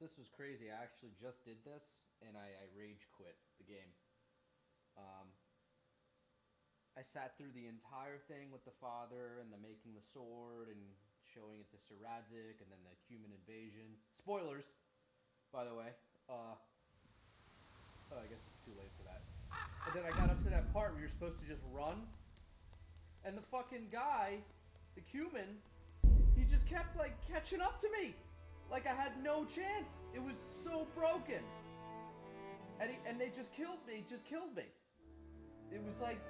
So this was crazy. I actually just did this, and I rage quit the game. Um, I sat through the entire thing with the father and the making the sword and showing it to Sir Radzik and then the human invasion. Spoilers, by the way. Oh, I guess it's too late for that. And then I got up to that part where you're supposed to just run, and the fucking guy, the human, he just kept like catching up to me, like I had no chance. It was so broken, and they just killed me. Just killed me. It was like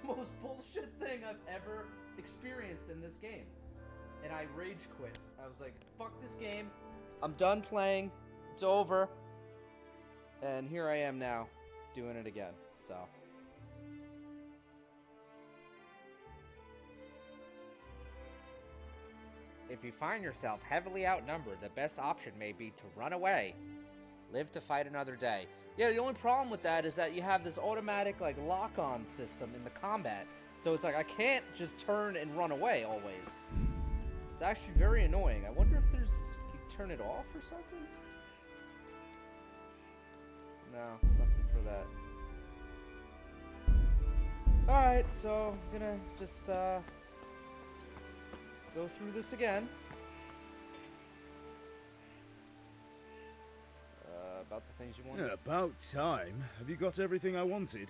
the most bullshit thing I've ever experienced in this game, and I rage quit. I was like, "Fuck this game. I'm done playing. It's over." And here I am now, doing it again. So. If you find yourself heavily outnumbered, the best option may be to run away. Live to fight another day. Yeah, the only problem with that is that you have this automatic like lock-on system in the combat. So it's like I can't just turn and run away always. It's actually very annoying. I wonder if there's... Can you turn it off or something? No, nothing for that. Alright, so I'm gonna just go through this again. About the things you wanted. Yeah, about time. Have you got everything I wanted?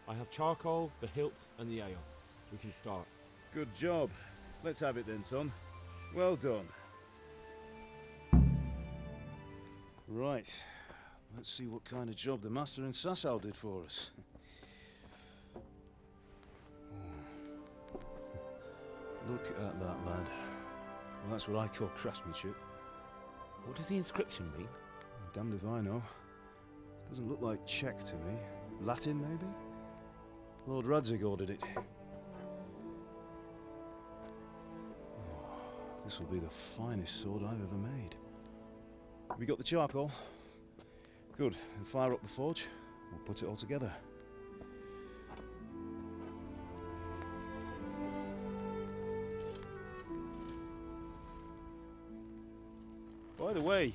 I have charcoal, the hilt, and the ale. We can start. Good job. Let's have it then, son. Well done. Right. Let's see what kind of job the master in Sasau did for us. Look at that, lad. Well, that's what I call craftsmanship. What does the inscription mean? Damned if I know. Doesn't look like Czech to me. Latin, maybe? Lord Radzig ordered it. Oh, this will be the finest sword I've ever made. Have you got the charcoal? Good. Then fire up the forge. We'll put it all together. By the way,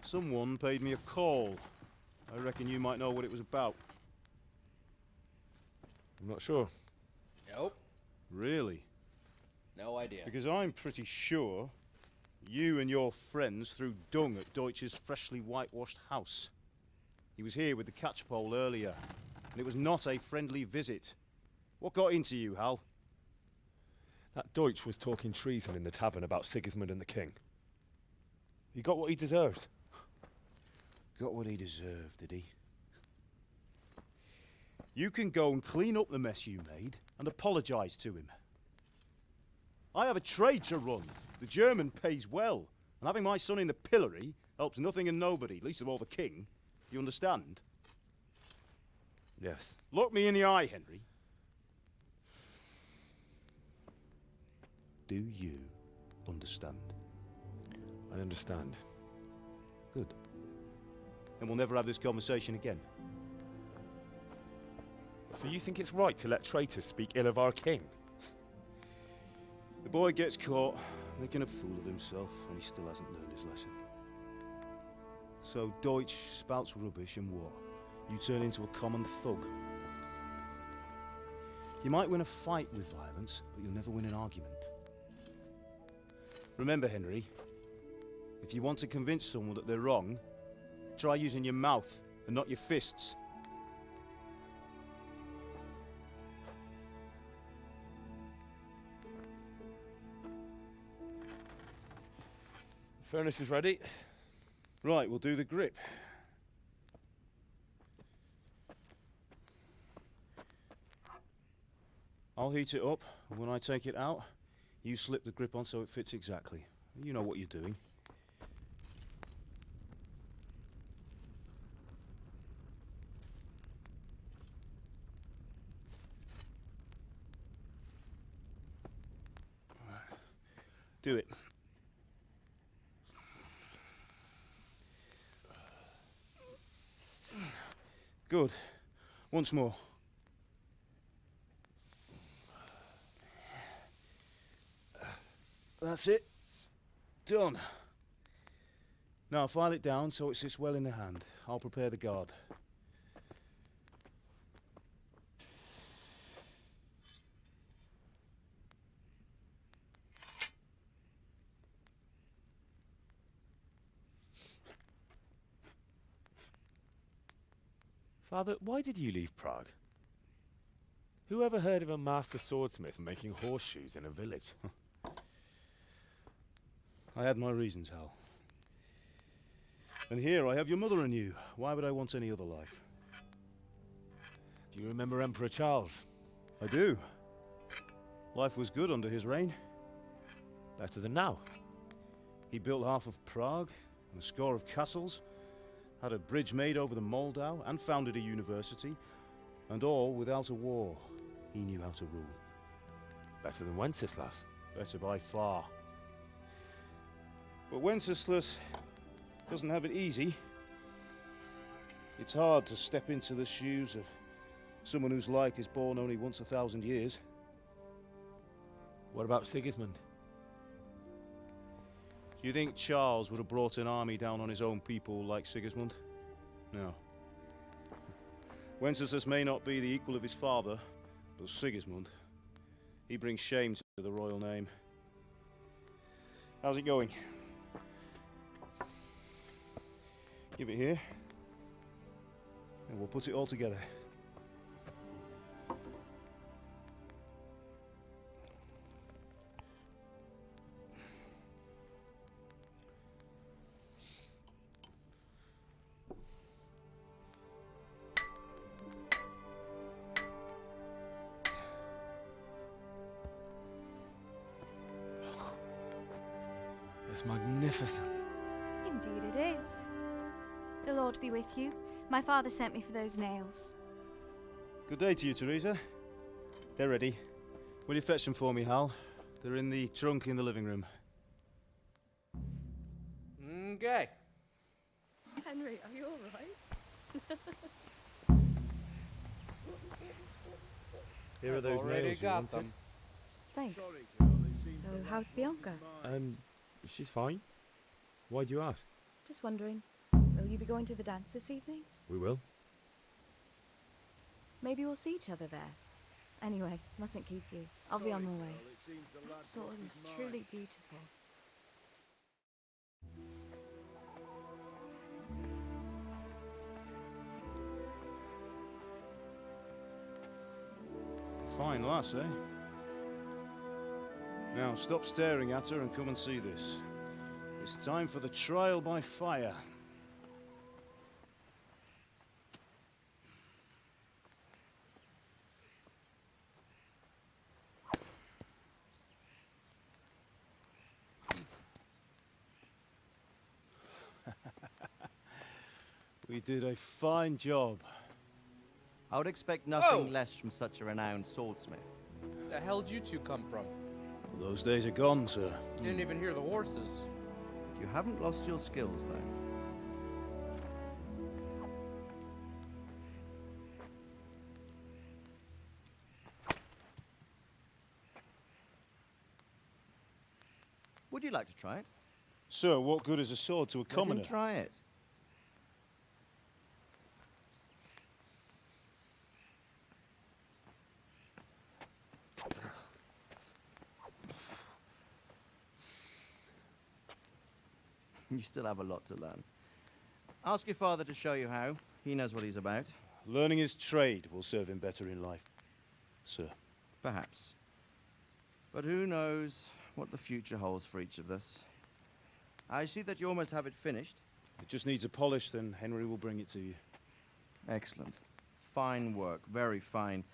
someone paid me a call. I reckon you might know what it was about. I'm not sure. Nope. Really? No idea. Because I'm pretty sure you and your friends threw dung at Deutsch's freshly whitewashed house. He was here with the catchpole earlier, and it was not a friendly visit. What got into you, Hal? That Deutsch was talking treason in the tavern about Sigismund and the king. He got what he deserved. Got what he deserved, did he? You can go and clean up the mess you made and apologise to him. I have a trade to run. The German pays well, and having my son in the pillory helps nothing and nobody, least of all the king. You understand? Yes. Look me in the eye, Henry. Do you understand? I understand. Good. Then we'll never have this conversation again. So you think it's right to let traitors speak ill of our king? The boy gets caught, making a fool of himself, and he still hasn't learned his lesson. So Deutsch spouts rubbish and what? You turn into a common thug. You might win a fight with violence, but you'll never win an argument. Remember, Henry, if you want to convince someone that they're wrong, try using your mouth and not your fists. The furnace is ready. Right, we'll do the grip. I'll heat it up, and when I take it out, you slip the grip on so it fits exactly. You know what you're doing. Do it. Good. Once more. That's it. Done. Now file it down so it sits well in the hand. I'll prepare the guard. Father, why did you leave Prague? Who ever heard of a master swordsmith making horseshoes in a village? I had my reasons, Hal. And here I have your mother and you. Why would I want any other life? Do you remember Emperor Charles? I do. Life was good under his reign. Better than now. He built half of Prague and a score of castles, had a bridge made over the Moldau, and founded a university, and all without a war. He knew how to rule. Better than Wenceslas. Better by far. But Wenceslas doesn't have it easy. It's hard to step into the shoes of someone whose like is born only once 1,000 years. What about Sigismund? Do you think Charles would have brought an army down on his own people like Sigismund? No. Wenceslas may not be the equal of his father, but Sigismund, he brings shame to the royal name. How's it going? Give it here, and we'll put it all together. It's magnificent. Indeed it is. The Lord be with you. My father sent me for those nails. Good day to you, Teresa. They're ready. Will you fetch them for me, Hal? They're in the trunk in the living room. Okay. Henry, are you all right? Here are those Already nails you got wanted. them. Thanks. So, how's Bianca? She's fine. Why do you ask? Just wondering, will you be going to the dance this evening? We will. Maybe we'll see each other there. Anyway, mustn't keep you. I'll be on my way. That sword is truly beautiful. Fine lass, eh? Now stop staring at her and come and see this. It's time for the trial by fire. We did a fine job. I would expect nothing less from such a renowned swordsmith. The hell'd you two come from? Well, those days are gone, sir. Didn't even hear the horses. You haven't lost your skills, though. Would you like to try it? Sir, what good is a sword to a Let commoner? him try it. You still have a lot to learn. Ask your father to show you how. He knows what he's about. Learning his trade will serve him better in life, sir. Perhaps. But who knows what the future holds for each of us. I see that you almost have it finished. It just needs a polish, then Henry will bring it to you. Excellent. Fine work, very fine.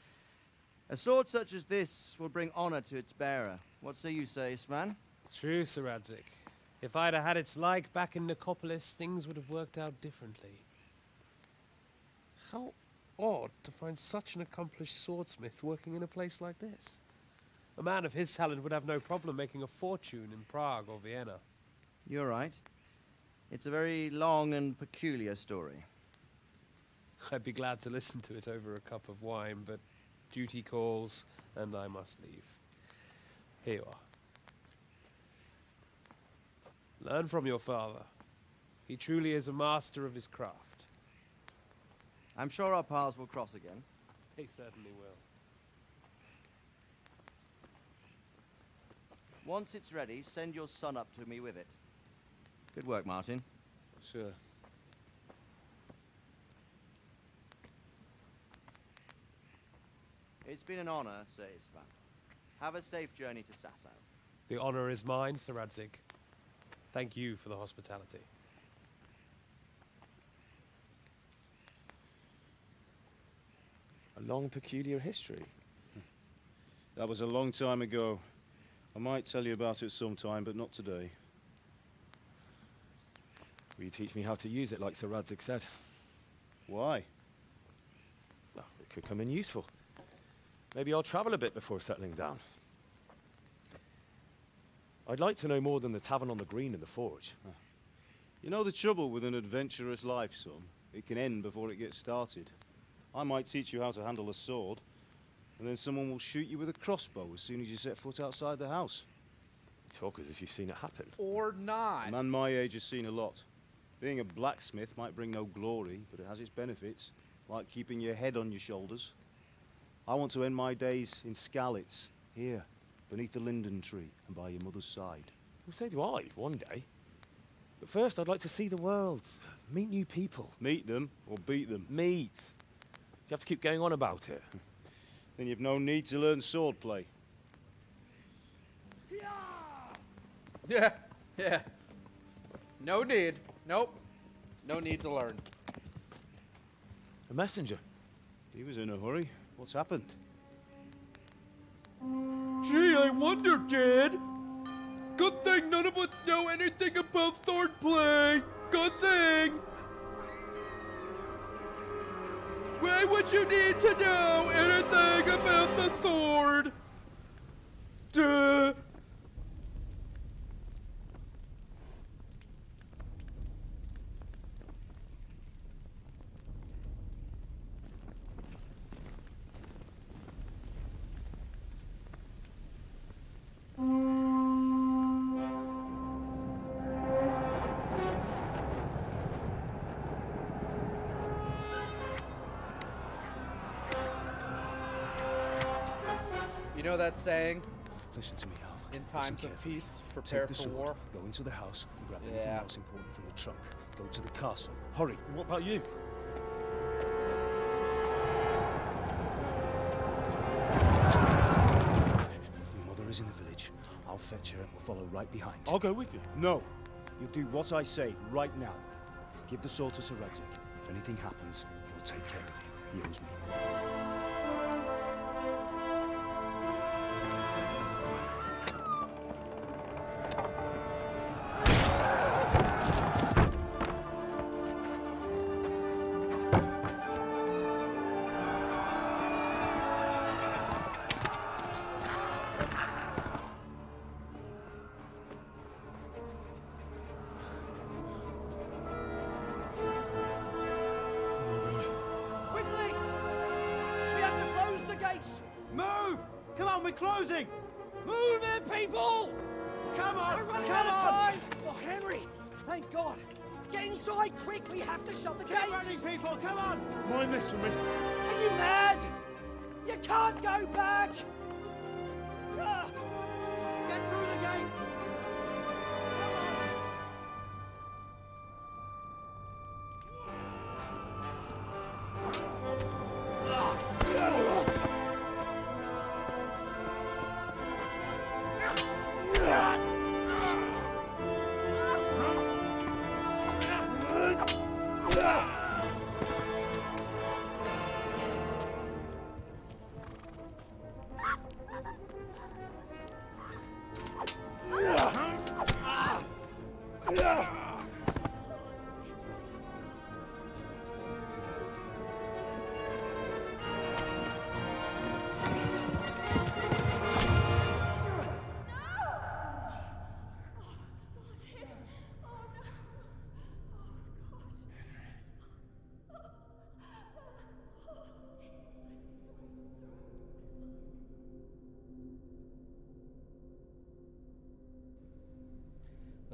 A sword such as this will bring honor to its bearer. What say you, Svan? True, Sir Radzik. If I'd have had its like back in Nicopolis, things would have worked out differently. How odd to find such an accomplished swordsmith working in a place like this. A man of his talent would have no problem making a fortune in Prague or Vienna. You're right. It's a very long and peculiar story. I'd be glad to listen to it over a cup of wine, but duty calls, and I must leave. Here you are. Learn from your father. He truly is a master of his craft. I'm sure our paths will cross again. He certainly will. Once it's ready, send your son up to me with it. Good work, Martin. Sure. It's been an honor, Sir Istvan. Have a safe journey to Sasau. The honor is mine, Sir Radzig. Thank you for the hospitality. A long, peculiar history. That was a long time ago. I might tell you about it sometime, but not today. Will you teach me how to use it like Sir Radzig said? Why? Well, it could come in useful. Maybe I'll travel a bit before settling down. I'd like to know more than the tavern on the green and the forge. You know the trouble with an adventurous life, son? It can end before it gets started. I might teach you how to handle a sword, and then someone will shoot you with a crossbow as soon as you set foot outside the house. You talk as if you've seen it happen. Or not. A man my age has seen a lot. Being a blacksmith might bring no glory, but it has its benefits, like keeping your head on your shoulders. I want to end my days in Skalitz, here, beneath the linden tree and by your mother's side. Well, so do I, one day. But first, I'd like to see the world, meet new people. Meet them or beat them. Meet. You have to keep going on about it. Then you've no need to learn swordplay. Yeah, yeah. No need. Nope. No need to learn. A messenger. He was in a hurry. What's happened? Gee, I wonder, Dad. Good thing none of us know anything about swordplay. Good thing. Why would you need to know anything about the sword? Duh. You know that saying? Listen to me, Al. In Listen times of carefully. peace, prepare Take the for sword, war. Go into the house and grab anything Yeah. else important from the trunk. Go to the castle. Hurry. And what about you? Your mother is in the village. I'll fetch her and we'll follow right behind. I'll go with you. No. You'll do what I say right now. Give the sword to Sir Radzig. If anything happens, he'll take care of you. He owes me. Quickly! We have to close the gates! Move! Come on, we're closing! Move it, people! Come on! We're running Come out of on! time! Oh, Henry! Thank God! Get inside, quick! We have to shut the gates! Get running, people! Come on! Mind this for me. Are you mad? You can't go back! Ah! Get through the gates!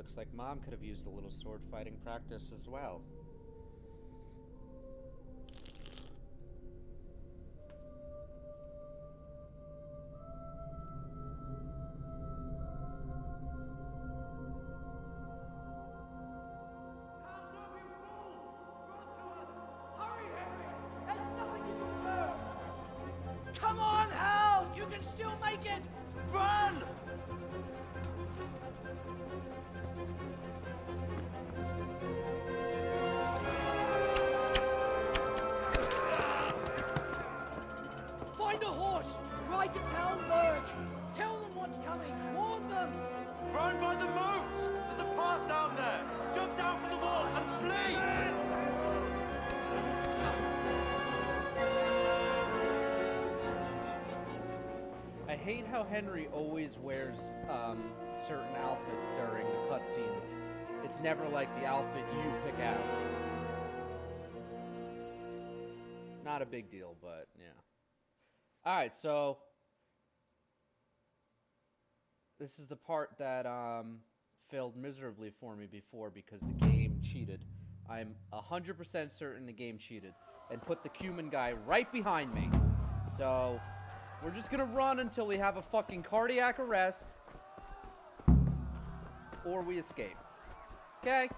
Looks like Mom could have used a little sword fighting practice as well. Come on, Hal! You can still make it! Run! Find a horse! Ride to Talmberg! Tell them what's coming! Warn them! Run by the moats! There's a path down there! Jump down from the wall and flee! I hate how Henry always wears certain outfits during the cutscenes. It's never like the outfit you pick out. Not a big deal, but yeah. Alright, so this is the part that failed miserably for me before because the game cheated. I'm 100% certain the game cheated and put the cumin guy right behind me. So we're just gonna run until we have a fucking cardiac arrest or we escape. Okay?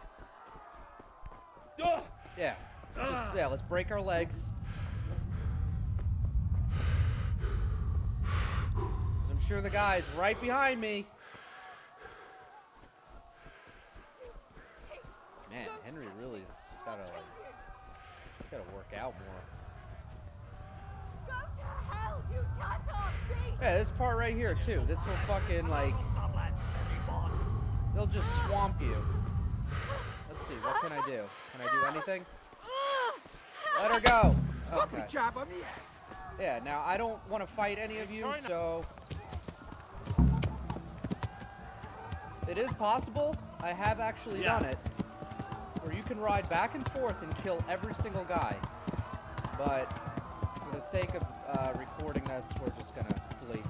Yeah. Let's break our legs. 'Cause I'm sure the guy's right behind me. Man, Henry really has gotta he's gotta work out more. Go to hell, you tattooed beast! Yeah, this part right here too. This will fucking like they'll just swamp you. Let's see, what can I do? Can I do anything? Let her go. Okay. Yeah, now I don't want to fight any of you, so it is possible. I have actually done it. Where you can ride back and forth and kill every single guy. But for the sake of recording this, we're just gonna flee.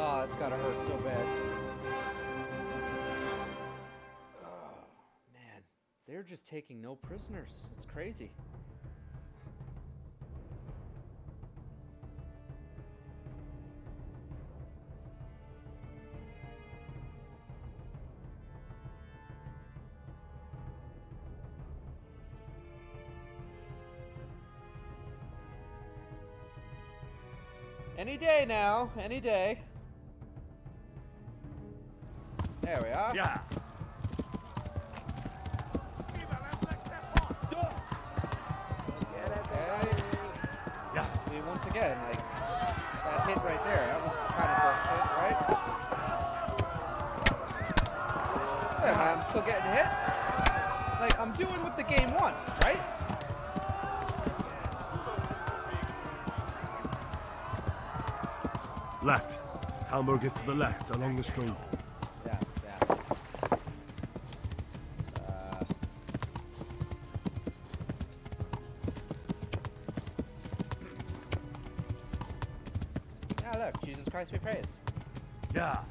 Oh, it's gotta hurt so bad. Oh, man. They're just taking no prisoners. It's crazy. Any day now, any day. There we are. Yeah. Okay. Yeah. I mean, once again, like, that hit right there, that was kind of bullshit, right? Yeah, man, I'm still getting hit. Like, I'm doing what the game wants, right? Left. Talmberg is to the left, along the stream. Yes, yes. Now look, Jesus Christ be praised. Yeah.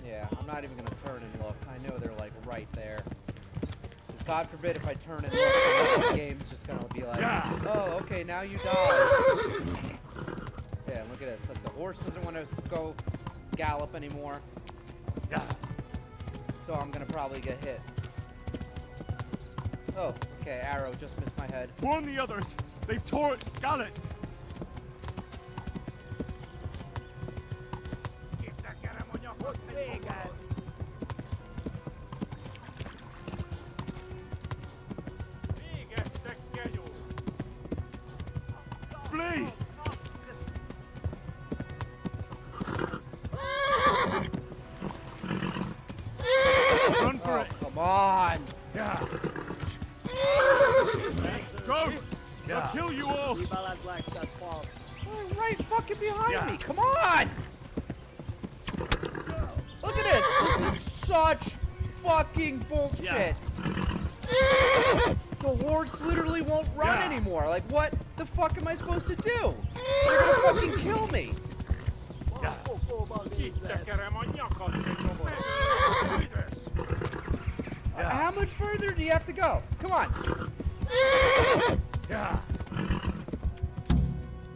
Yeah, I'm not even gonna turn and look. I know they're like right there. Because God forbid if I turn and look, the game's just gonna be like, oh, okay, now you die. Yeah, look at this. Like the horse doesn't want to go gallop anymore. Yeah. So I'm gonna probably get hit. Oh, okay, arrow just missed my head. Warn the others. They've tore its scallops. Flee! Run for it! Come on! Yeah. fucking behind me. Come on! Look at this. This is such fucking bullshit. The horse literally won't run anymore. Like, what the fuck am I supposed to do? They're gonna fucking kill me. How much further do you have to go? Come on.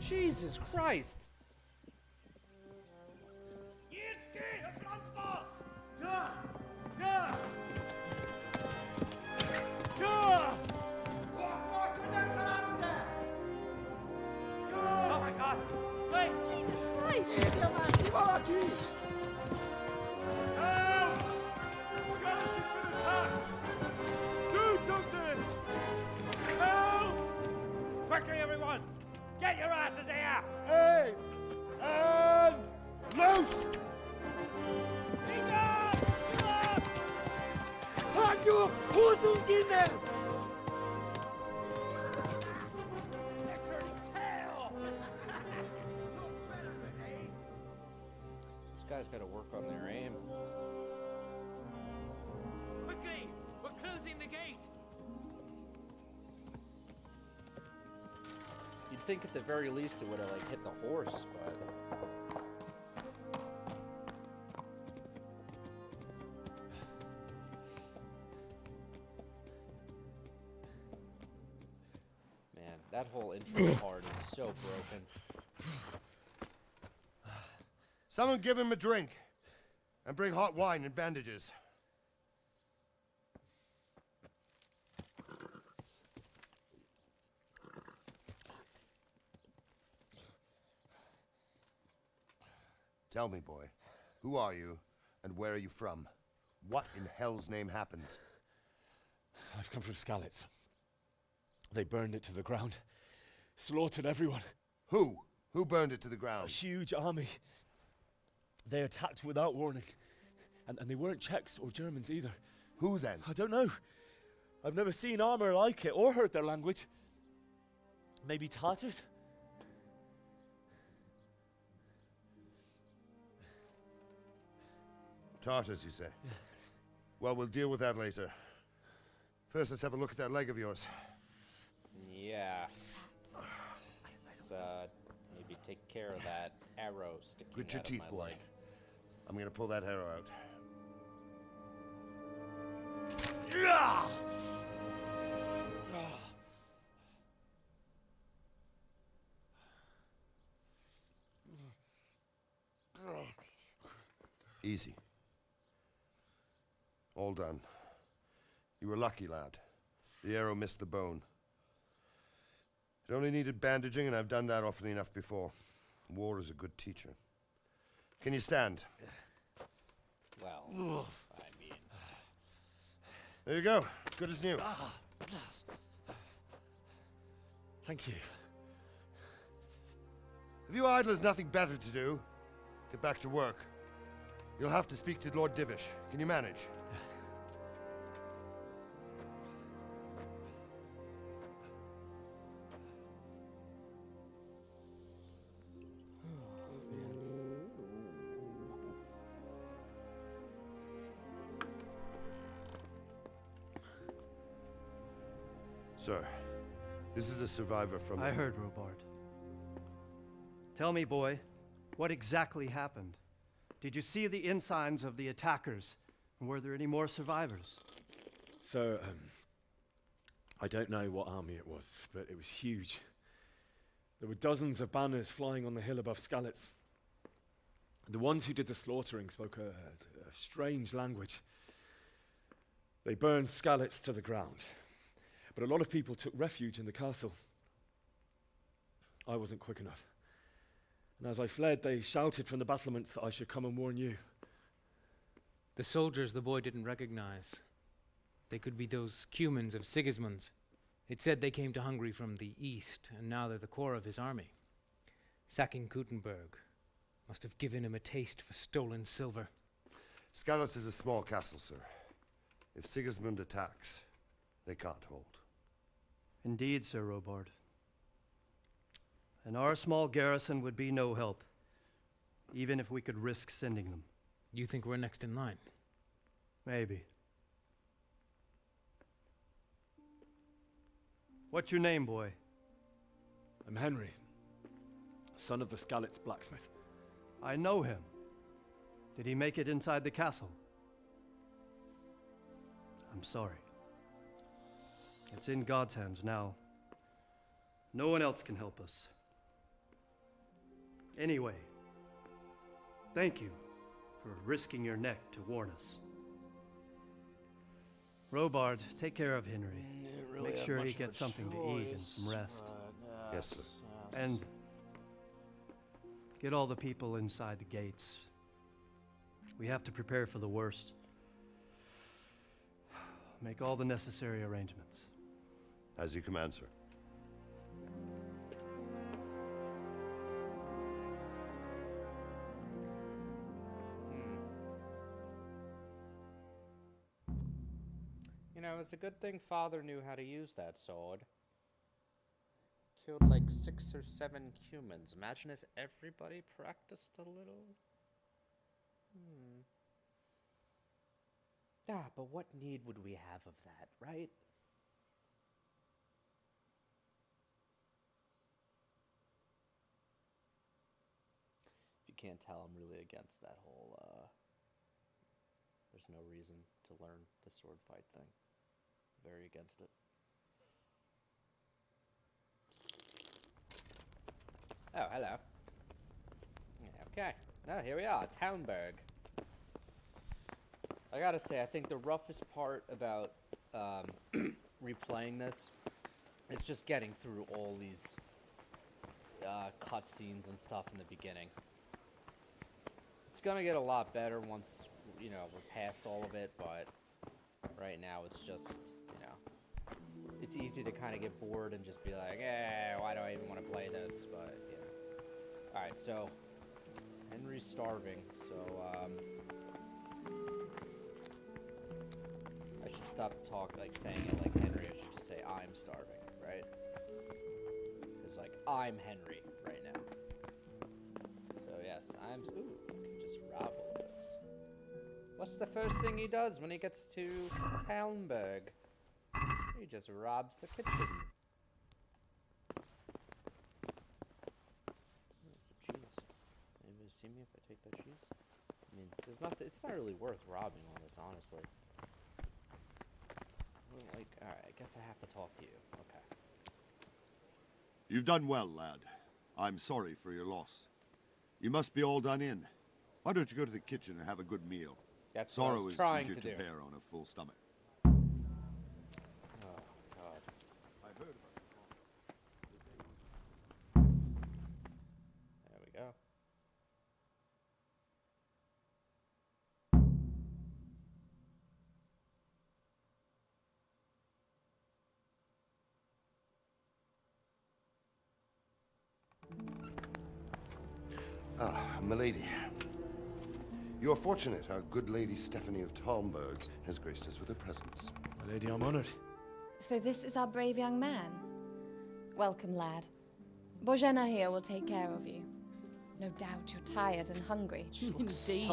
Jesus Christ. Oh my God! Wait! Jesus Christ! Do something! Help! Quickly, everyone! Get your asses here! Hey! And loose! This guy's got to work on their aim. Quickly! We're closing the gate! You'd think at the very least it would have like hit the horse, but man, that whole intro part is so broken. Someone give him a drink. And bring hot wine and bandages. Tell me, boy, who are you and where are you from? What in hell's name happened? I've come from Skalitz. They burned it to the ground. Slaughtered everyone. Who? Who burned it to the A ground? huge army. They attacked without warning. And they weren't Czechs or Germans either. Who then? I don't know. I've never seen armor like it or heard their language. Maybe Tatars? Tartars, you say? Well, we'll deal with that later. First, let's have a look at that leg of yours. Yeah. Let's maybe take care of that arrow sticking Grit your out teeth, of my boy. leg. I'm gonna pull that arrow out. Easy. All done. You were lucky, lad. The arrow missed the bone. It only needed bandaging, and I've done that often enough before. War is a good teacher. Can you stand? Well, I mean, There you go. Good as new. Thank you. If you idlers nothing better to do, get back to work. You'll have to speak to Lord Divish. Can you manage? Sir, this is a survivor from... I heard, Robard. Tell me, boy, what exactly happened? Did you see the ensigns of the attackers? And were there any more survivors? So, I don't know what army it was, but it was huge. There were dozens of banners flying on the hill above Skalitz. The ones who did the slaughtering spoke a strange language. They burned Skalitz to the ground. But a lot of people took refuge in the castle. I wasn't quick enough. And as I fled, they shouted from the battlements that I should come and warn you. The soldiers the boy didn't recognize. They could be those Cumans of Sigismund's. It said they came to Hungary from the east, and now they're the core of his army. Sacking Gutenberg must have given him a taste for stolen silver. Skalitz is a small castle, sir. If Sigismund attacks, they can't hold. Indeed, Sir Robard. And our small garrison would be no help, even if we could risk sending them. You think we're next in line? Maybe. What's your name, boy? I'm Henry, son of the Skalitz blacksmith. I know him. Did he make it inside the castle? I'm sorry. It's in God's hands now. No one else can help us. Anyway, thank you for risking your neck to warn us. Robard, take care of Henry. Make sure he gets something to eat and some rest. Yes, sir. And get all the people inside the gates. We have to prepare for the worst. Make all the necessary arrangements. As you command, sir. You know, it's a good thing Father knew how to use that sword. Killed like 6 or 7 humans. Imagine if everybody practiced a little. Ah, but what need would we have of that, right? If you can't tell, I'm really against that whole, there's no reason to learn the sword fight thing. Very against it. Oh, hello. Okay. Oh, here we are, Talmberg. I gotta say, I think the roughest part about replaying this is just getting through all these cutscenes and stuff in the beginning. It's gonna get a lot better once, you know, we're past all of it, but right now it's just, you know, it's easy to kind of get bored and just be like, why do I even want to play this? But, yeah. Alright, so, Henry's starving, so, I should stop saying it like Henry. I should just say I'm starving, right? Because, like, I'm Henry right now. So, yes, ooh, I can just rob all this. What's the first thing he does when he gets to Talmberg? He just robs the kitchen. Some cheese. Anybody see me if I take that cheese? I mean, there's nothing. It's not really worth robbing all this, honestly. Like, alright, I guess I have to talk to you. Okay. You've done well, lad. I'm sorry for your loss. You must be all done in. Why don't you go to the kitchen and have a good meal? That's what I was trying to do. Sorrow is easier to bear on a full stomach. Oh, God. I've heard about it. There we go. Ah, milady. You are fortunate our good lady Stephanie of Talmberg has graced us with her presence. My lady, I'm honored. So this is our brave young man. Welcome, lad. Bojana here will take care of you. No doubt you're tired and hungry. Indeed.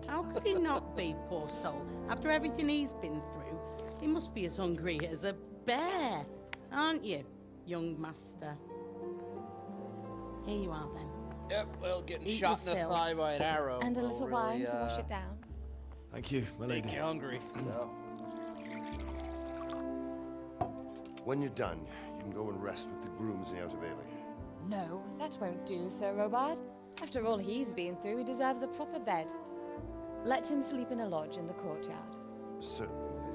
How could he not be, poor soul? After everything he's been through, he must be as hungry as a bear, aren't you, young master? Here you are, then. Yep, well, getting Eat shot in your the fill. thigh by an arrow. And a little will wine really, to wash it down. Thank you, my lady. Make you hungry, so. When you're done, you can go and rest with the grooms in the Outer Bailey. No, that won't do, Sir Robard. After all he's been through, he deserves a proper bed. Let him sleep in a lodge in the courtyard. Certainly, milady.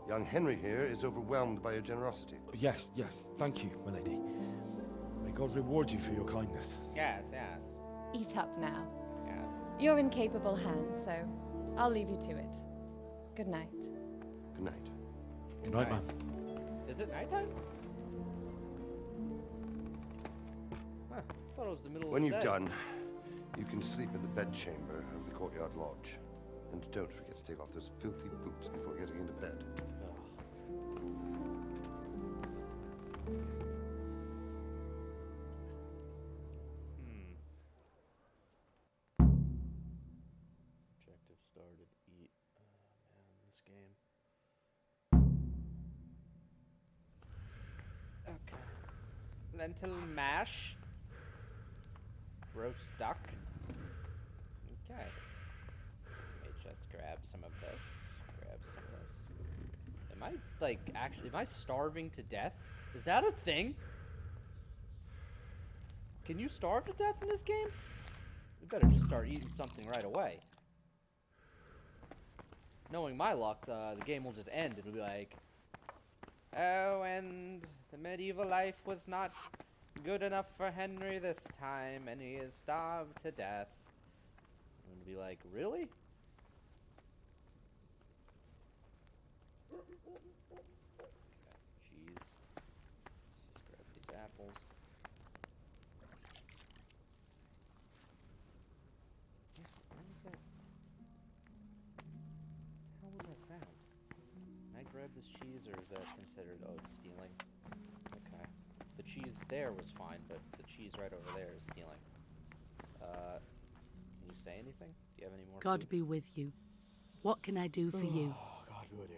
Young Henry here is overwhelmed by your generosity. Yes, yes. Thank you, my lady. May God reward you for your kindness. Yes, yes. Eat up now. Yes. You're in capable hands, so I'll leave you to it. Good night. Good night. Good night, ma'am. Is it nighttime? Huh, I thought it was the middle When of the you've day. done, you can sleep in the bedchamber of the courtyard lodge. And don't forget to take off those filthy boots before getting into bed. Started eat. Oh man, this game. Okay. Lentil mash. Roast duck. Okay. Let me just grab some of this. Grab some of this. Am I, like, actually, am I starving to death? Is that a thing? Can you starve to death in this game? We better just start eating something right away. Knowing my luck, the game will just end. It'll be like, oh, and the medieval life was not good enough for Henry this time, and he is starved to death. And it'll be like, really? Okay, cheese. Let's just grab these apples. What was that? What the hell was that sound? Can I grab this cheese, or is that considered, oh, it's stealing? Okay. The cheese there was fine, but the cheese right over there is stealing. Can you say anything? Do you have any more God food? be with you. What can I do for you? Oh, God be with you.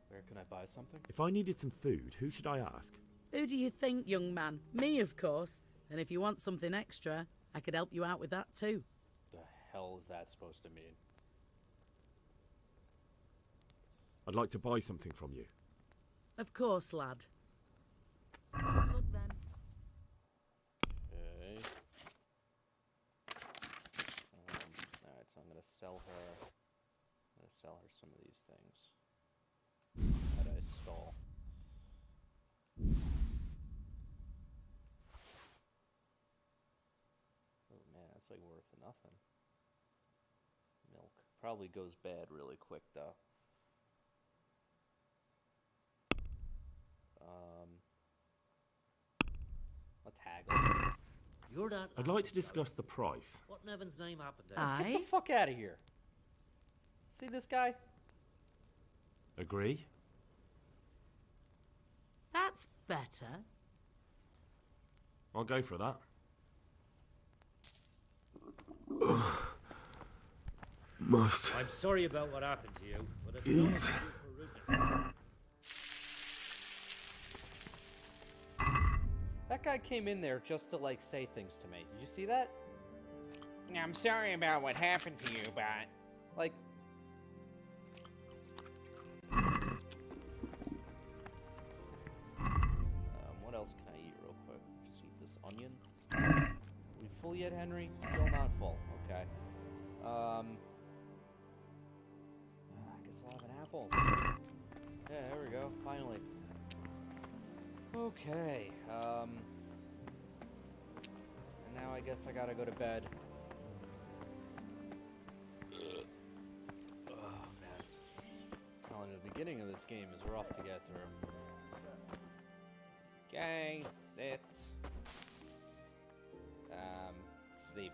Where can I buy something? If I needed some food, who should I ask? Who do you think, young man? Me, of course. And if you want something extra, I could help you out with that too. The hell is that supposed to mean? I'd like to buy something from you. Of course, lad. Look then. Okay. Alright, so I'm gonna sell her. I'm gonna sell her some of these things that I stole. Oh man, that's like worth nothing. Milk probably goes bad really quick though. Let's haggle. You're that. I'd like to discuss the price. What in heaven's name happened there? Aye? Get the fuck out of here. See this guy? Agree? That's better. I'll go for that. Must. I'm sorry about what happened to you, but it's not Eat. due for rudeness. That guy came in there just to, like, say things to me. Did you see that? I'm sorry about what happened to you, but... Like... what else can I eat real quick? Just eat this onion. Are we full yet, Henry? Still not full. Okay. I guess I'll have an apple. Yeah, there we go. Finally. Okay, and now I guess I gotta go to bed. Oh, man. I'm telling you, the beginning of this game is rough to get through. Okay, sit. Sleep.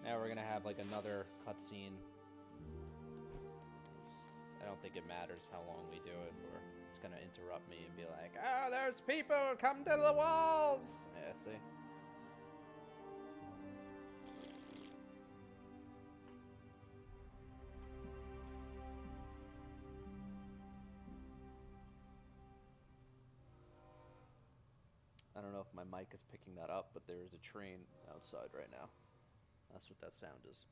Now we're gonna have, like, another cutscene. I don't think it matters how long we do it for. It's gonna interrupt me and be like, oh, there's people, come to the walls! Yeah, see? I don't know if my mic is picking that up, but there is a train outside right now. That's what that sound is.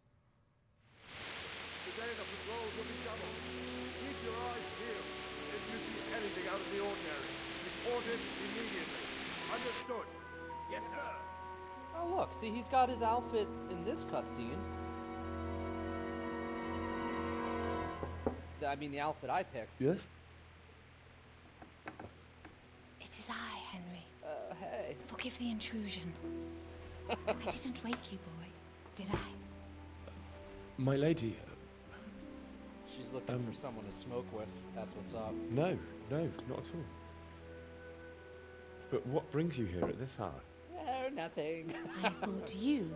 Today the patrols will be doubled. Keep your eyes peeled. If you see anything out of the ordinary, report it immediately. Understood? Yes, sir. Oh, look, see, he's got his outfit in this cutscene. I mean, the outfit I picked. Yes? It is I, Henry. Hey. Forgive the intrusion. I didn't wake you, boy, did I? My lady. She's looking for someone to smoke with. That's what's up. No, not at all. But what brings you here at this hour? Oh, nothing. I thought you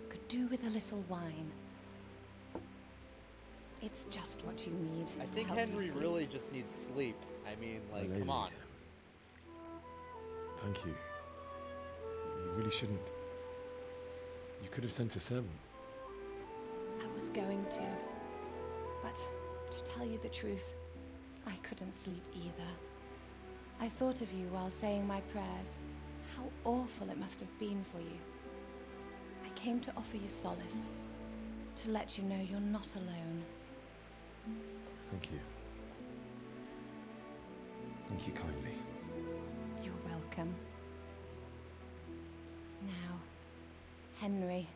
could do with a little wine. It's just what you need. I think to help you Henry sleep. really just needs sleep. I mean, like, lady. come on. Thank you. You really shouldn't. You could have sent a servant. I was going to. But to tell you the truth, I couldn't sleep either. I thought of you while saying my prayers. How awful it must have been for you. I came to offer you solace. To let you know you're not alone. Thank you. Thank you kindly. You're welcome. Now, Henry,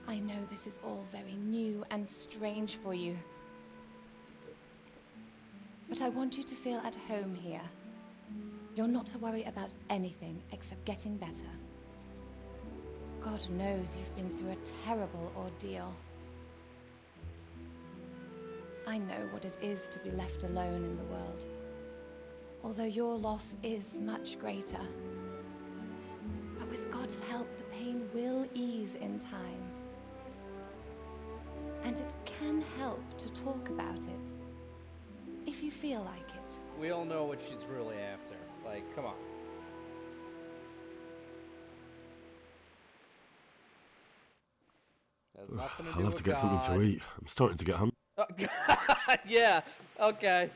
I know this is all very new and strange for you. But I want you to feel at home here. You're not to worry about anything except getting better. God knows you've been through a terrible ordeal. I know what it is to be left alone in the world. Although your loss is much greater. But with God's help, the pain will ease in time. And it can help to talk about it, if you feel like it. We all know what she's really after. Like, come on. There's nothing to do I'll have with to get something to God. eat. I'm starting to get hungry. Yeah, okay.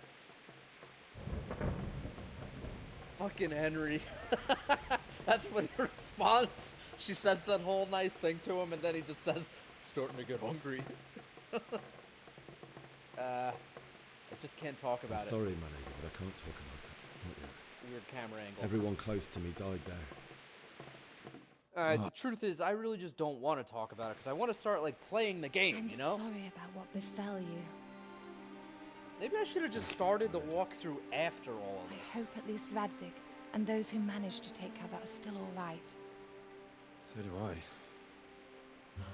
Fucking Henry. That's what he responds. She says that whole nice thing to him, and then he just says, starting to get hungry. I just can't talk about it. Sorry, my lady, but I can't talk about it. Not yet. Weird camera angle. Everyone close to me died there. Alright, the truth is, I really just don't want to talk about it, because I want to start, like, playing the game, I'm you know? sorry about what befell you. Maybe I should have just started the walkthrough after all of I this. hope at least Radzig and those who managed to take cover are still all right. So do I. The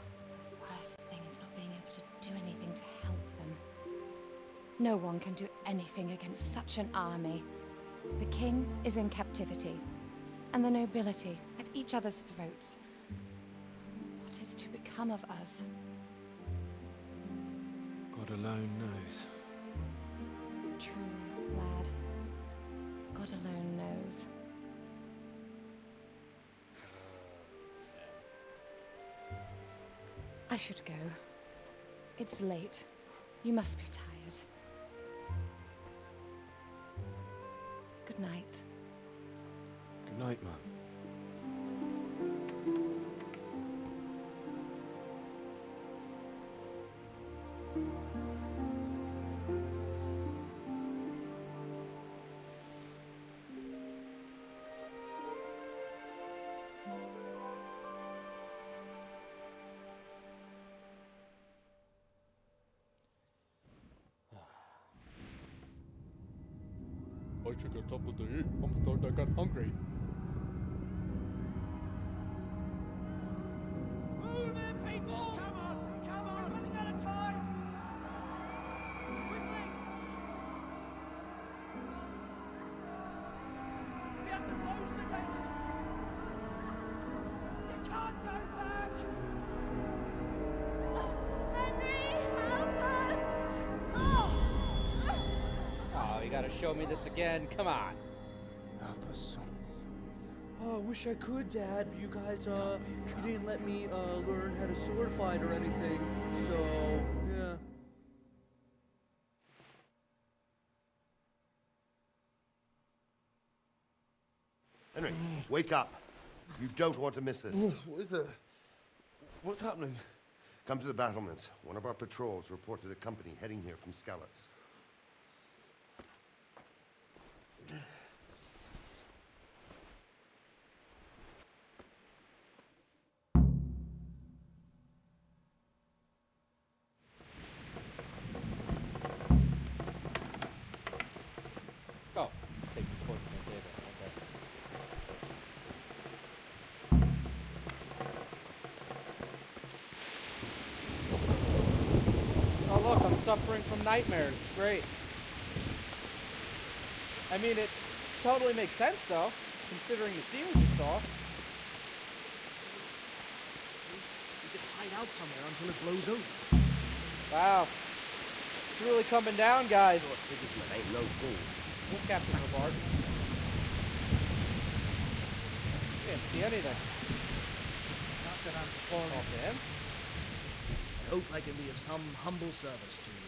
worst thing is not being able to do anything to help them. No one can do anything against such an army. The king is in captivity, and the nobility at each other's throats. What is to become of us? God alone knows. True, lad. God alone knows. I should go. It's late. You must be tired. Good night. Good night, man. I should get something to eat. I'm starting to get hungry. Move it, people! Come on! Come on! We're running out of time! Quickly! We have to close the gates! You can't go back! Henry, help us! Oh, you gotta show me this again. Come on. Help us, son. Oh, I wish I could, Dad, but you guys, you didn't let me, learn how to sword fight or anything, so, yeah. Henry, wake up. You don't want to miss this. What is it? What's happening? Come to the battlements. One of our patrols reported a company heading here from Skalitz. Oh, take the torch from the table. Okay. Oh look, I'm suffering from nightmares. Great. I mean, it totally makes sense though, considering the scene we just saw. We could hide out somewhere until it blows over. Wow. It's really coming down, guys. Ain't no fool. Where's Captain Hobart? Can't see anything. Not that I'm performing. Talk to him. I hope I can be of some humble service to you.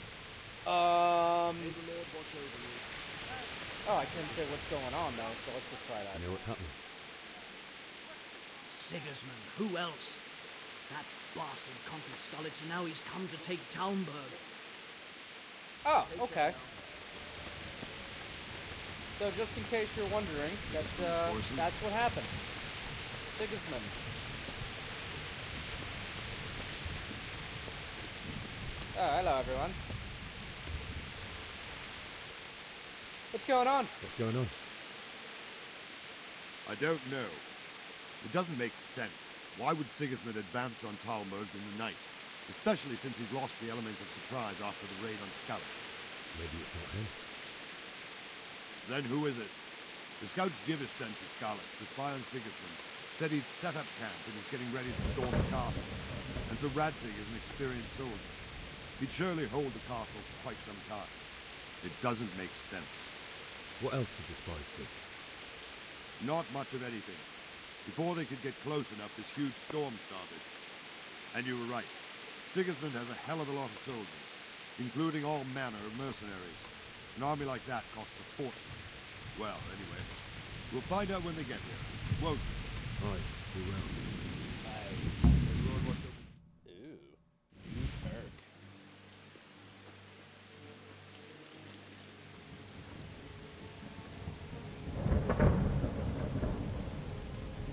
May the Lord watch over you. Oh, I couldn't say what's going on though, so let's just try that. I know what's happening. Sigismund, who else? That bastard conquered Skalitz, and now he's come to take Talmberg. Oh, okay. So just in case you're wondering, that's what happened. Sigismund. Oh, hello everyone. What's going on? What's going on? I don't know. It doesn't make sense. Why would Sigismund advance on Talmberg in the night? Especially since he's lost the element of surprise after the raid on Skalitz. Maybe it's not him. Then who is it? The scouts Divis sent to Skalitz to spy on Sigismund said he'd set up camp and was getting ready to storm the castle. And so Radzig is an experienced soldier. He'd surely hold the castle for quite some time. It doesn't make sense. What else did the spies see? Not much of anything. Before they could get close enough, this huge storm started. And you were right. Sigismund has a hell of a lot of soldiers, including all manner of mercenaries. An army like that costs a fortune. Well, anyway, we'll find out when they get here, won't we? Aye, we will. Ooh, new perk.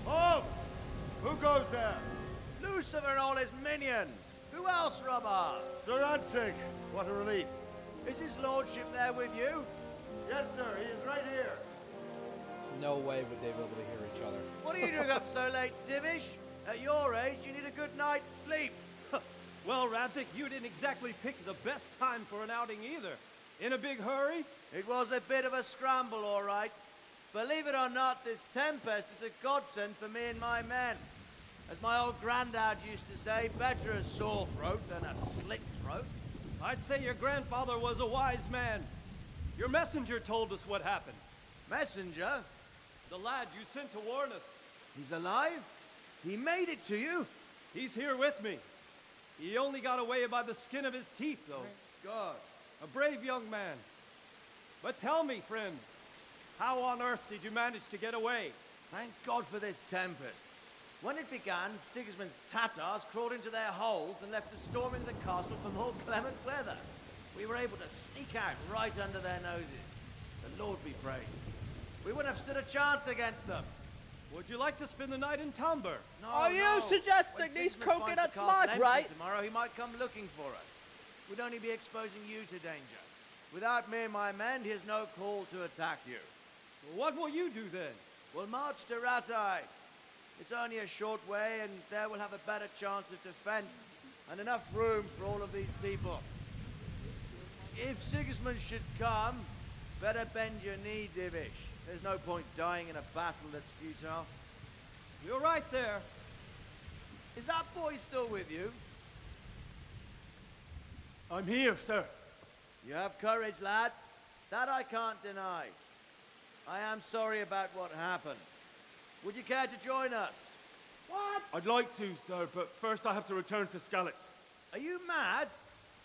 Halt! Who goes there? Lucifer and all his minions. Who else, Robert? Sir Radzig, what a relief. Is his lordship there with you? Yes, sir, he is right here. No way would they be able to hear each other. What are you doing up so late, Divish? At your age, you need a good night's sleep. Well, Radzig, you didn't exactly pick the best time for an outing either. In a big hurry? It was a bit of a scramble, all right. Believe it or not, this tempest is a godsend for me and my men. As my old granddad used to say, better a sore throat than a slit throat. I'd say your grandfather was a wise man. Your messenger told us what happened. Messenger? The lad you sent to warn us. He's alive? He made it to you? He's here with me. He only got away by the skin of his teeth, though. Thank God. A brave young man. But tell me, friend, how on earth did you manage to get away? Thank God for this tempest. When it began, Sigismund's Tatars crawled into their holes and left the storm into the castle for more clement weather. We were able to sneak out right under their noses. The Lord be praised. We wouldn't have stood a chance against them. Would you like to spend the night in Talmberg? No, Are you suggesting When these Sigismund finds coconuts the castle mud, empty right? Tomorrow he might come looking for us. We'd only be exposing you to danger. Without me and my men, he has no call to attack you. What will you do then? We'll march to Ratai. It's only a short way, and there we'll have a better chance of defense and enough room for all of these people. If Sigismund should come, better bend your knee, Divish. There's no point dying in a battle that's futile. You're right there. Is that boy still with you? I'm here, sir. You have courage, lad. That I can't deny. I am sorry about what happened. Would you care to join us? What? I'd like to, sir, but first I have to return to Skalitz. Are you mad?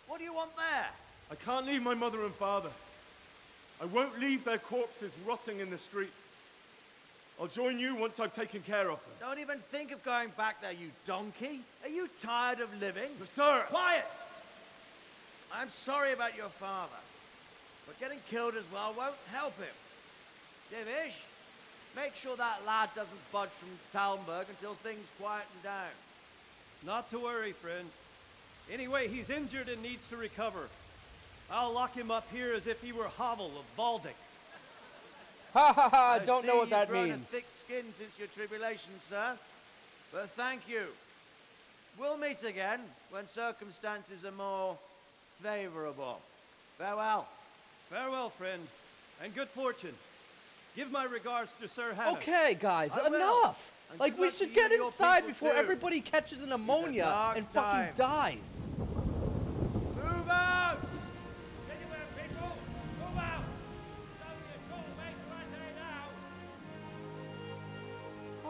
What do you want there? I can't leave my mother and father. I won't leave their corpses rotting in the street. I'll join you once I've taken care of them. Don't even think of going back there, you donkey. Are you tired of living? But sir! Quiet! I'm sorry about your father, but getting killed as well won't help him. Divish, make sure that lad doesn't budge from Talmberg until things quieten down. Not to worry, friend. Anyway, he's injured and needs to recover. I'll lock him up here as if he were Havel of Baldic. Ha ha ha, I don't know see what that you've grown means. a thick skin since your tribulation, sir. But thank you. We'll meet again when circumstances are more favorable. Farewell. Farewell, friend, and good fortune. Give my regards to Sir Hannah. Okay, guys, I will. enough. And Like, good we luck should to you get and your inside people before too. everybody catches an pneumonia dark and fucking time. dies. Move out! Anywhere, people! Move out! It's only a short way to right there now!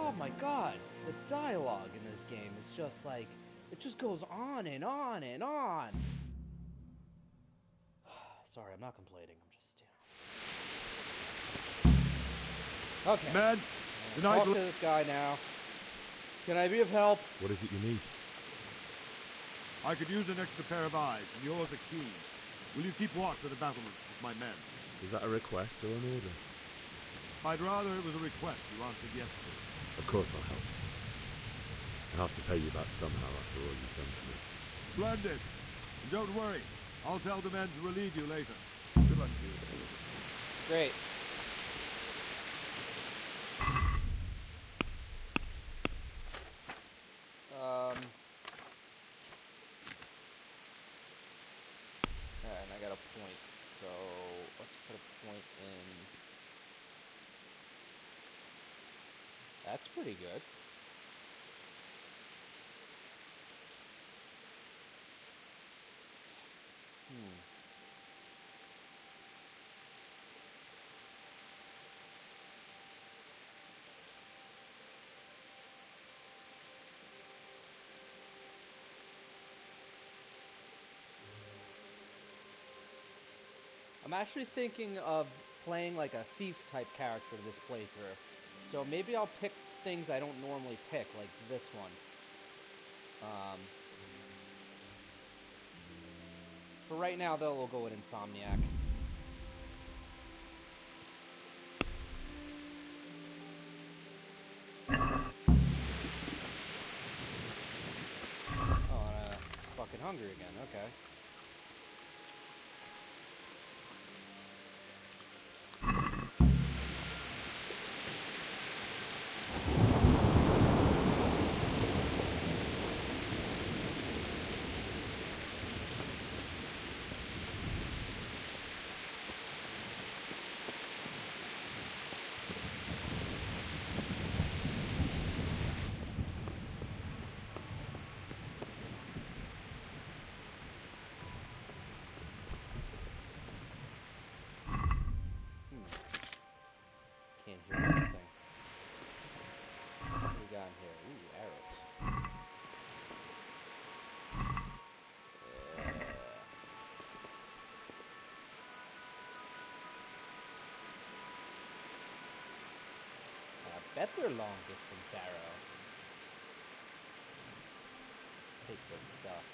Oh my god, the dialogue in this game is just like, it just goes on and on and on. Sorry, I'm not complaining. I'm just, Okay. Man, Talk to this guy now. Can I be of help? What is it you need? I could use an extra pair of eyes, and yours are keen. Will you keep watch of the battlements with my men? Is that a request or an order? I'd rather it was a request you answered yes to. Of course I'll help. I have to pay you back somehow after all you've done for me. Splendid. And don't worry. I'll tell the men to relieve you later. Good luck to you. Great. And I got a point, so let's put a point in. That's pretty good. I'm actually thinking of playing like a thief type character this playthrough. So maybe I'll pick things I don't normally pick, like this one. For right now, though, we'll go with Insomniac. Oh, and fucking hungry again, okay. Can't hear anything. What do we got in here? Ooh, arrows. Yeah. A better long distance arrow. Let's take this stuff.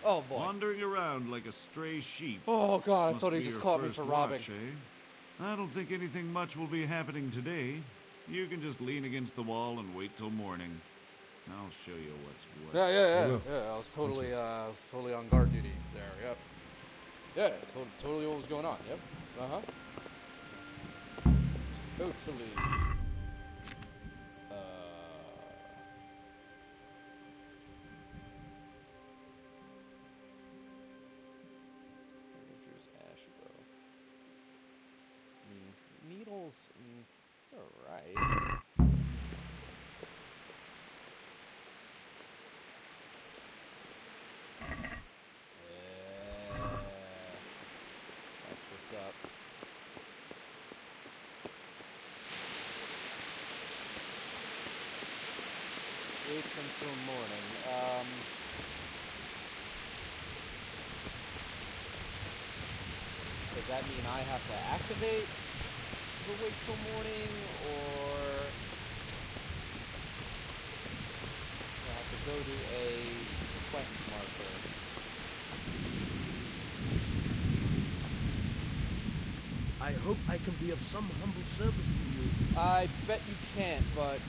Oh boy. Wandering around like a stray sheep. Oh god, I Must thought he be just your caught me first for robbing. watch, eh? I don't think anything much will be happening today. You can just lean against the wall and wait till morning. I'll show you what's what. Yeah. I was totally on guard duty there. Yep. Yeah, totally what was going on. Yep. Totally. Rangers ash bow. Needles. It's alright. That's what's up. Waits until morning. Does that mean I have to activate the wait till morning, or do I have to go to a quest marker? I hope I can be of some humble service to you. I bet you can't, but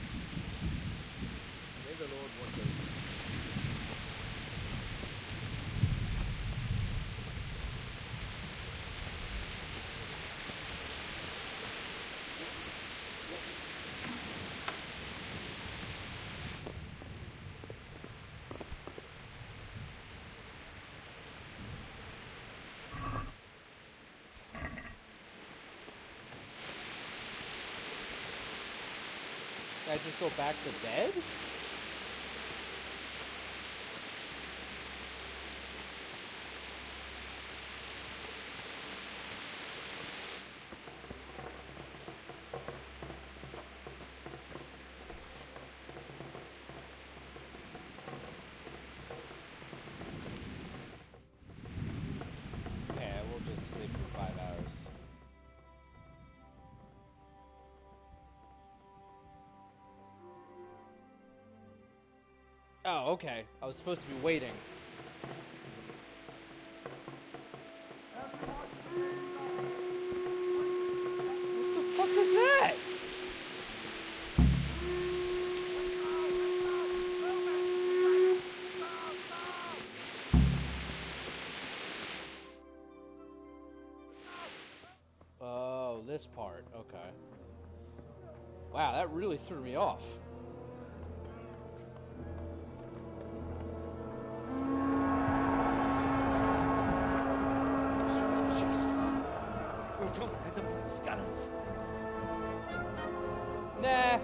May the Lord one day. I just go back to bed? Yeah, we'll just sleep for 5 hours. Oh, okay. I was supposed to be waiting. What the fuck is that? Oh, this part. Okay. Wow, that really threw me off. We'll come head up like scallops. Nah.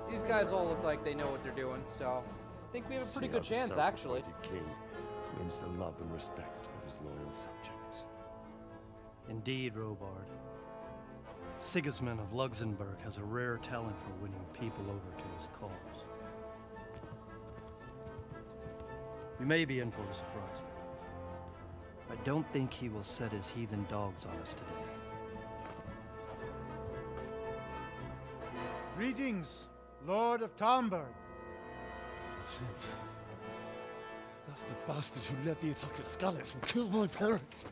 These guys all look like they know what they're doing, so I think we have a pretty good chance, actually. The king wins the love and respect of his loyal subjects. Indeed, Robard. Sigismund of Luxembourg has a rare talent for winning people over to his cause. We may be in for a surprise, though. I don't think he will set his heathen dogs on us today. Greetings, Lord of Talmberg. That's the bastard who led the attack at Scarlet and killed my parents.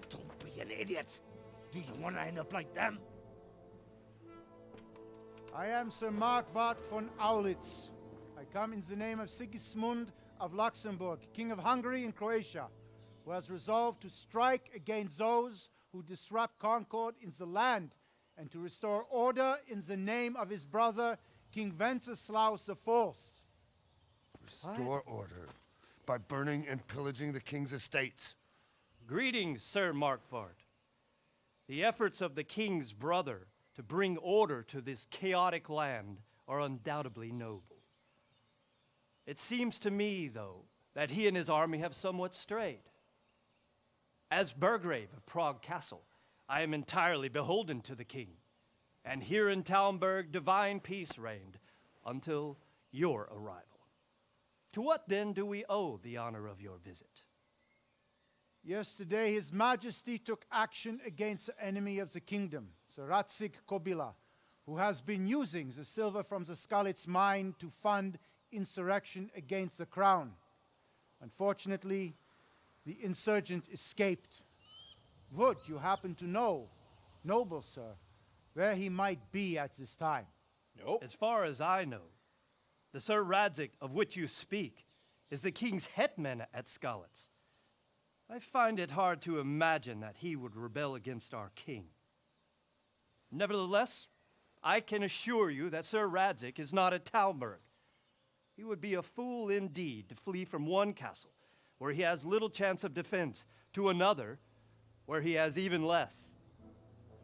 Don't be an idiot. Do you want to end up like them? I am Sir Markwart von Aulitz. I come in the name of Sigismund of Luxembourg, King of Hungary and Croatia, who has resolved to strike against those who disrupt concord in the land and to restore order in the name of his brother, King Wenceslaus IV. Restore order by burning and pillaging the king's estates. Greetings, Sir Markwart. The efforts of the king's brother to bring order to this chaotic land are undoubtedly noble. It seems to me, though, that he and his army have somewhat strayed. As Burgrave of Prague Castle, I am entirely beholden to the king, and here in Talmberg divine peace reigned until your arrival. To what then do we owe the honor of your visit? Yesterday, His Majesty took action against the enemy of the kingdom, Sir Radzig Kobyla, who has been using the silver from the Skalitz mine to fund insurrection against the crown. Unfortunately, the insurgent escaped. Would you happen to know, noble sir, where he might be at this time? Nope. As far as I know, the Sir Radzig of which you speak is the king's hetman at Skalitz. I find it hard to imagine that he would rebel against our king. Nevertheless, I can assure you that Sir Radzig is not at Talmberg. He would be a fool indeed to flee from one castle where he has little chance of defense to another where he has even less.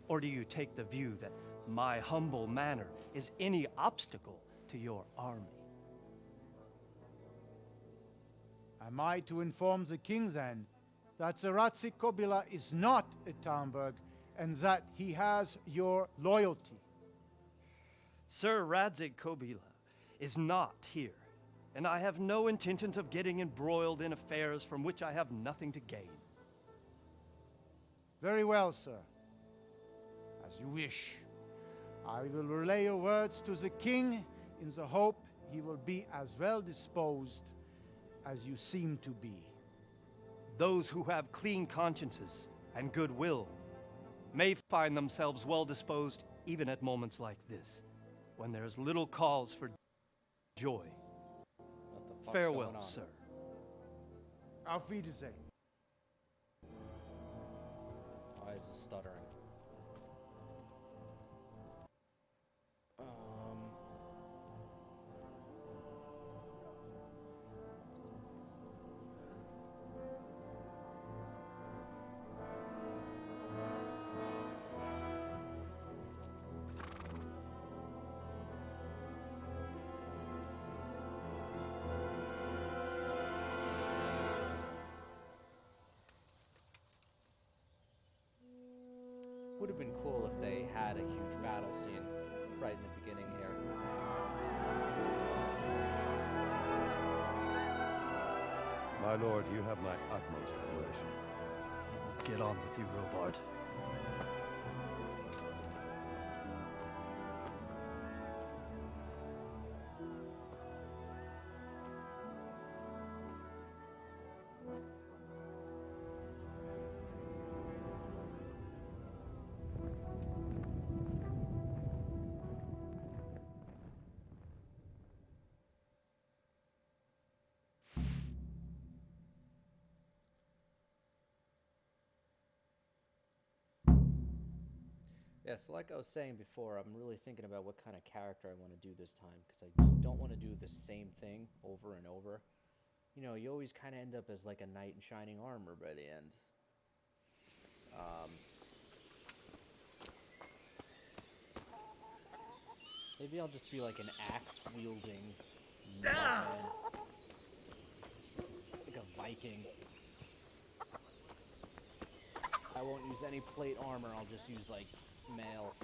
Or do you take the view that my humble manner is any obstacle to your army? Am I to inform the king then that Sir Radzig Kobyla is not at Talmberg and that he has your loyalty? Sir Radzig Kobyla is not here, and I have no intentions of getting embroiled in affairs from which I have nothing to gain. Very well, sir. As you wish. I will relay your words to the king in the hope he will be as well disposed as you seem to be. Those who have clean consciences and goodwill may find themselves well disposed even at moments like this, when there is little cause for joy. Farewell, sir. Auf Wiedersehen. Why is it stuttering? Would have been cool if they had a huge battle scene right in the beginning here. My lord, you have my utmost admiration. Get on with you, Robard. Yeah, so like I was saying before, I'm really thinking about what kind of character I want to do this time, because I just don't want to do the same thing over and over. You know, you always kind of end up as like a knight in shining armor by the end. Maybe I'll just be like an axe-wielding man. Like a Viking. I won't use any plate armor, I'll just use like mail.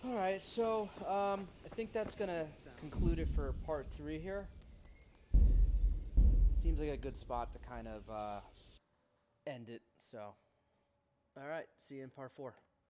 Alright, so I think that's gonna conclude it for part 3 here. Seems like a good spot to kind of end it, so. Alright, see you in part 4.